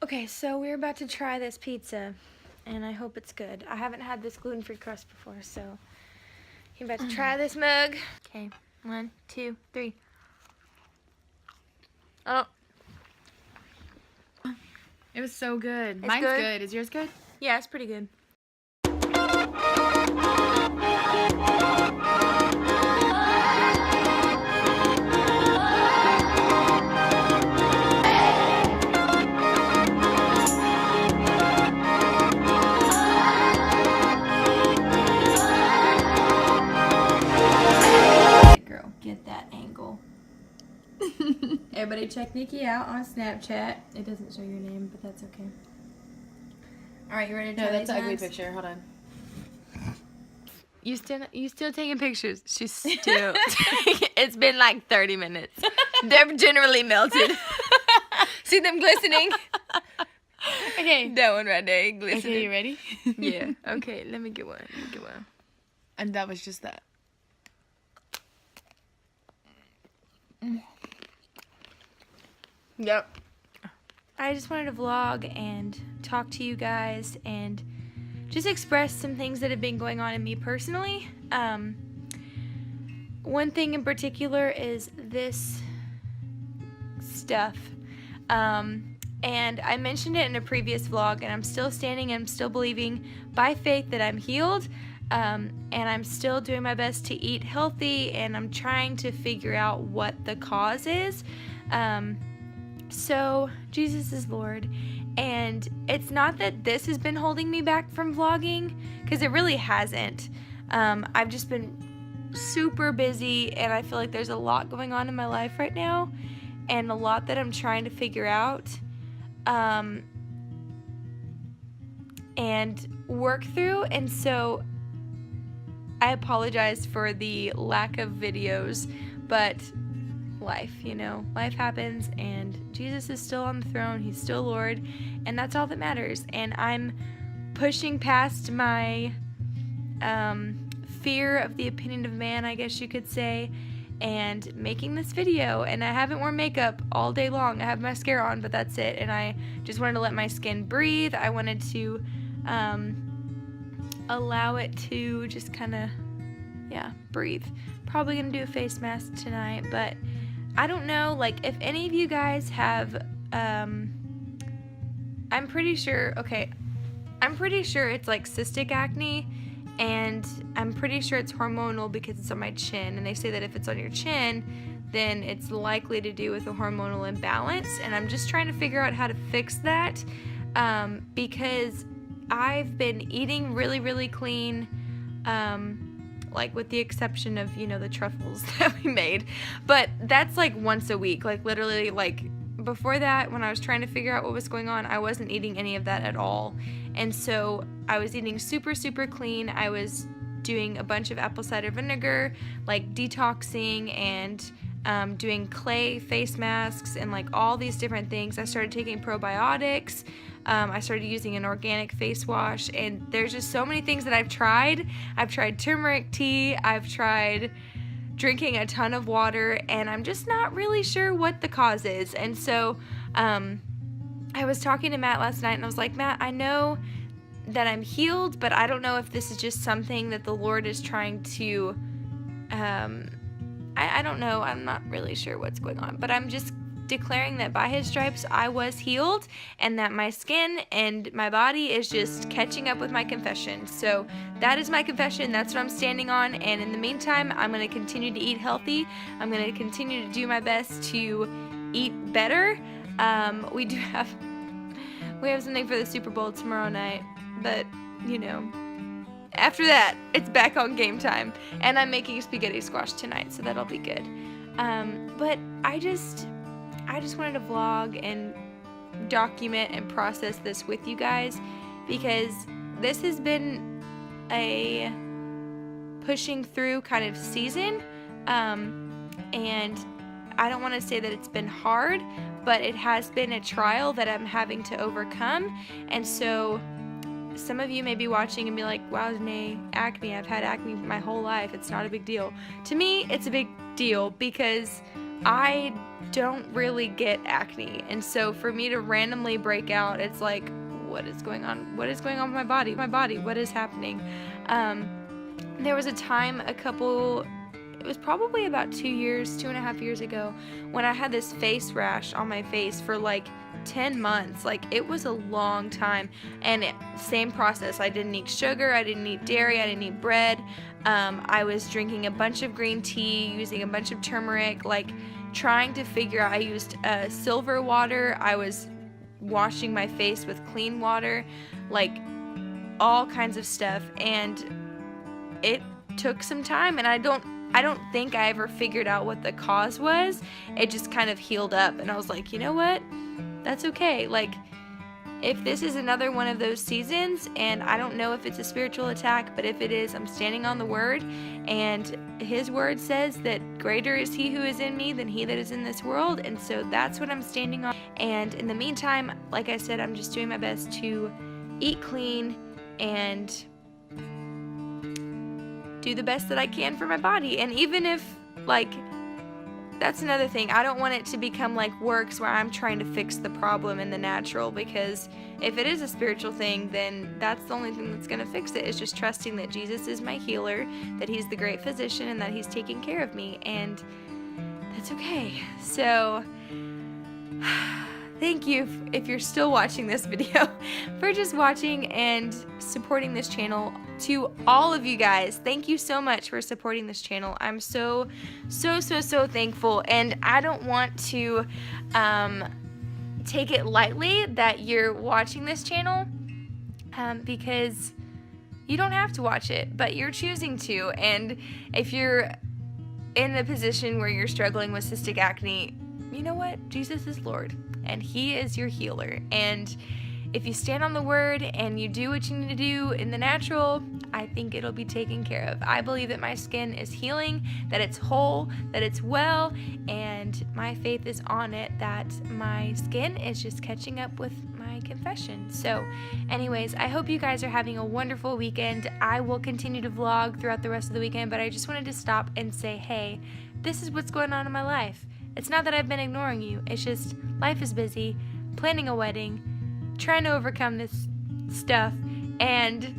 Okay, so we're about to try this pizza, and I hope it's good. I haven't had this gluten-free crust before, so you're about to try this mug. Okay, 1, 2, 3. Oh. It was so good. It's Mine's good? good. Is yours good? Yeah, it's pretty good. Girl, get that angle. Everybody check Nikki out on Snapchat. It doesn't show your name, but that's okay. Alright, you ready to try No, that's these an ugly nuts? picture. Hold on. You still taking pictures? She's still. It's been like 30 minutes. They're generally melted. See them glistening? Okay. That one right there, glistening. Okay, you ready? Yeah. Okay, let me get one. And that was just that. Yep. I just wanted to vlog and talk to you guys and just express some things that have been going on in me personally. One thing in particular is this stuff. And I mentioned it in a previous vlog, and I'm still standing and I'm still believing by faith that I'm healed. And I'm still doing my best to eat healthy, and I'm trying to figure out what the cause is. So Jesus is Lord, and it's not that this has been holding me back from vlogging, because it really hasn't. I've just been super busy, and I feel like there's a lot going on in my life right now, and a lot that I'm trying to figure out and work through. And so I apologize for the lack of videos, but life, life happens, and Jesus is still on the throne. He's still Lord, and that's all that matters. And I'm pushing past my fear of the opinion of man, I guess you could say, and making this video. And I haven't worn makeup all day long. I have mascara on, but that's it. And I just wanted to let my skin breathe. I wanted to allow it to just kind of, breathe. Probably gonna do a face mask tonight, but I don't know, like, if any of you guys have, I'm pretty sure it's like cystic acne, and I'm pretty sure it's hormonal because it's on my chin, and they say that if it's on your chin, then it's likely to do with a hormonal imbalance, and I'm just trying to figure out how to fix that, because I've been eating really, really clean, like with the exception of, the truffles that we made, but that's like once a week, like literally, like before that, when I was trying to figure out what was going on, I wasn't eating any of that at all. And so I was eating super, super clean. I was doing a bunch of apple cider vinegar, like detoxing, and doing clay face masks, and like all these different things. I started taking probiotics. I started using an organic face wash, and there's just so many things that I've tried. I've tried turmeric tea. I've tried drinking a ton of water, and I'm just not really sure what the cause is. And so I was talking to Matt last night, and I was like, Matt, I know that I'm healed, but I don't know if this is just something that the Lord is trying to, I don't know. I'm not really sure what's going on, but I'm just declaring that by his stripes I was healed, and that my skin and my body is just catching up with my confession. So that is my confession. That's what I'm standing on. And in the meantime, I'm going to continue to eat healthy. I'm going to continue to do my best to eat better. We have something for the Super Bowl tomorrow night, but after that, it's back on game time, and I'm making spaghetti squash tonight, so that'll be good. But I just wanted to vlog and document and process this with you guys, because this has been a pushing through kind of season, and I don't want to say that it's been hard, but it has been a trial that I'm having to overcome. And so some of you may be watching and be like, wow, Danae, acne, I've had acne my whole life, it's not a big deal. To me, it's a big deal, because I don't really get acne. And so for me to randomly break out, it's like, what is going on? What is going on with my body? What is happening? There was a time it was probably about 2.5 years ago, when I had this face rash on my face for like 10 months. Like, it was a long time. And same process. I didn't eat sugar, I didn't eat dairy, I didn't eat bread. I was drinking a bunch of green tea, using a bunch of turmeric, like trying to figure out. I used silver water. I was washing my face with clean water, like all kinds of stuff. And it took some time, and I don't think I ever figured out what the cause was. It just kind of healed up, and I was like, you know what? That's okay. Like, if this is another one of those seasons, and I don't know if it's a spiritual attack, but if it is, I'm standing on the word, and his word says that greater is he who is in me than he that is in this world, and so that's what I'm standing on. And in the meantime, like I said, I'm just doing my best to eat clean and do the best that I can for my body. And even if, like, that's another thing, I don't want it to become like works where I'm trying to fix the problem in the natural, because if it is a spiritual thing, then that's the only thing that's going to fix it, is just trusting that Jesus is my healer, that he's the great physician, and that he's taking care of me, and that's okay. So thank you, if you're still watching this video, for just watching and supporting this channel. To all of you guys, thank you so much for supporting this channel. I'm so thankful, and I don't want to take it lightly that you're watching this channel, because you don't have to watch it, but you're choosing to. And if you're in the position where you're struggling with cystic acne, you know what? Jesus is Lord, and he is your healer. And if you stand on the word and you do what you need to do in the natural, I think it'll be taken care of. I believe that my skin is healing, that it's whole, that it's well, and my faith is on it, that my skin is just catching up with my confession. So anyways, I hope you guys are having a wonderful weekend. I will continue to vlog throughout the rest of the weekend, but I just wanted to stop and say, hey, this is what's going on in my life. It's not that I've been ignoring you. It's just life is busy, planning a wedding, trying to overcome this stuff, and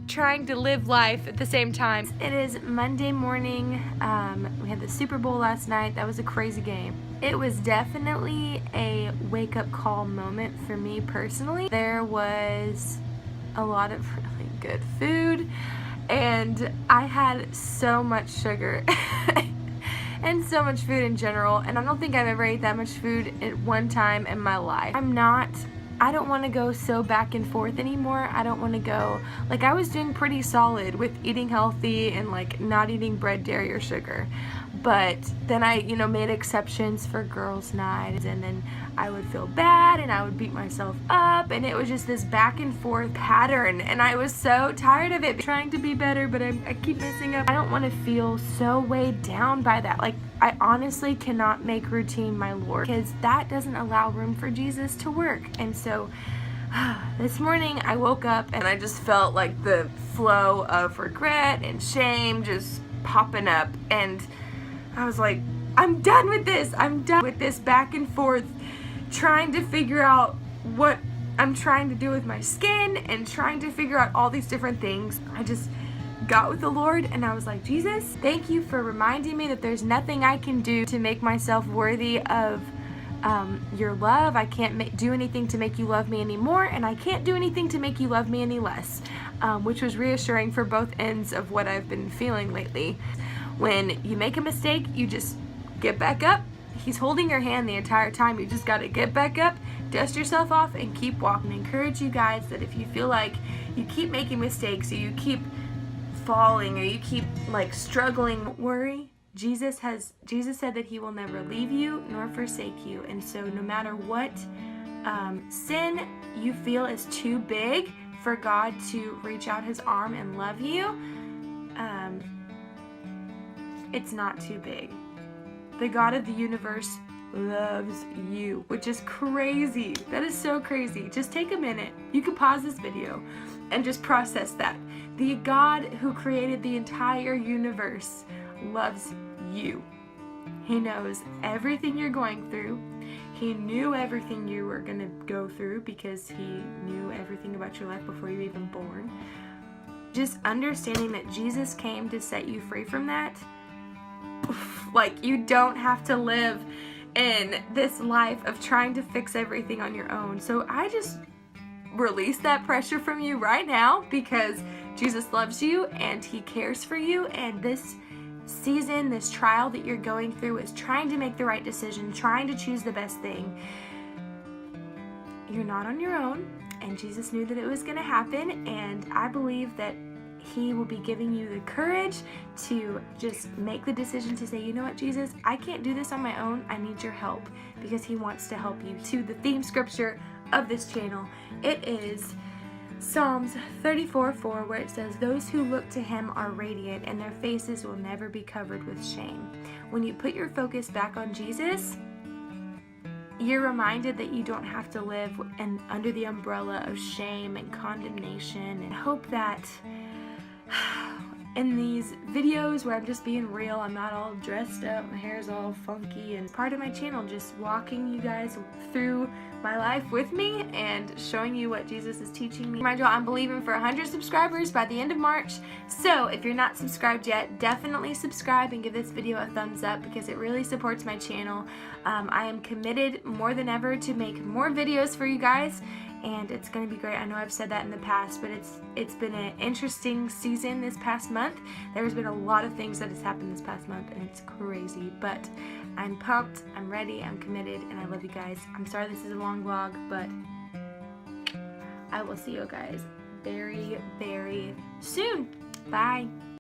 trying to live life at the same time. It is Monday morning. We had the Super Bowl last night. That was a crazy game. It was definitely a wake-up call moment for me personally. There was a lot of really good food, and I had so much sugar and so much food in general, and I don't think I've ever ate that much food at one time in my life. I don't want to go so back and forth anymore. I don't want to go, like, I was doing pretty solid with eating healthy and like not eating bread, dairy, or sugar. But then I, made exceptions for girls' night, and then I would feel bad and I would beat myself up, and it was just this back and forth pattern, and I was so tired of it, trying to be better, but I keep messing up. I don't want to feel so weighed down by that. Like, I honestly cannot make routine my Lord, because that doesn't allow room for Jesus to work. And so this morning I woke up and I just felt like the flow of regret and shame just popping up, and I was like, I'm done with this. I'm done with this back and forth, trying to figure out what I'm trying to do with my skin and trying to figure out all these different things. I just got with the Lord, and I was like, Jesus, thank you for reminding me that there's nothing I can do to make myself worthy of your love. I can't do anything to make you love me anymore, and I can't do anything to make you love me any less, which was reassuring for both ends of what I've been feeling lately. When you make a mistake, you just get back up. He's holding your hand the entire time. You just got to get back up, dust yourself off, and keep walking. I encourage you guys that if you feel like you keep making mistakes, or you keep falling, or you keep like struggling, don't worry. Jesus said that he will never leave you nor forsake you. And so no matter what sin you feel is too big for God to reach out his arm and love you, it's not too big. The God of the universe loves you, which is crazy. That is so crazy. Just take a minute. You can pause this video and just process that. The God who created the entire universe loves you. He knows everything you're going through. He knew everything you were going to go through because he knew everything about your life before you were even born. Just understanding that Jesus came to set you free from that. Like, you don't have to live in this life of trying to fix everything on your own. So I just release that pressure from you right now, because Jesus loves you and he cares for you, and this season, this trial that you're going through is trying to make the right decision, trying to choose the best thing. You're not on your own, and Jesus knew that it was going to happen, and I believe that he will be giving you the courage to just make the decision to say, you know what, Jesus, I can't do this on my own. I need your help, because he wants to help you. To the theme scripture of this channel, it is Psalms 34:4, where it says, those who look to him are radiant and their faces will never be covered with shame. When you put your focus back on Jesus, you're reminded that you don't have to live under the umbrella of shame and condemnation. And hope that in these videos where I'm just being real, I'm not all dressed up, my hair's all funky, and part of my channel, just walking you guys through my life with me and showing you what Jesus is teaching me. Mind you, I'm believing for 100 subscribers by the end of March. So if you're not subscribed yet, definitely subscribe and give this video a thumbs up, because it really supports my channel. I am committed more than ever to make more videos for you guys, and it's going to be great. I know I've said that in the past, but it's been an interesting season this past month. There's been a lot of things that has happened this past month, and it's crazy, but I'm pumped, I'm ready, I'm committed, and I love you guys. I'm sorry this is a long vlog, but I will see you guys very, very soon. Bye.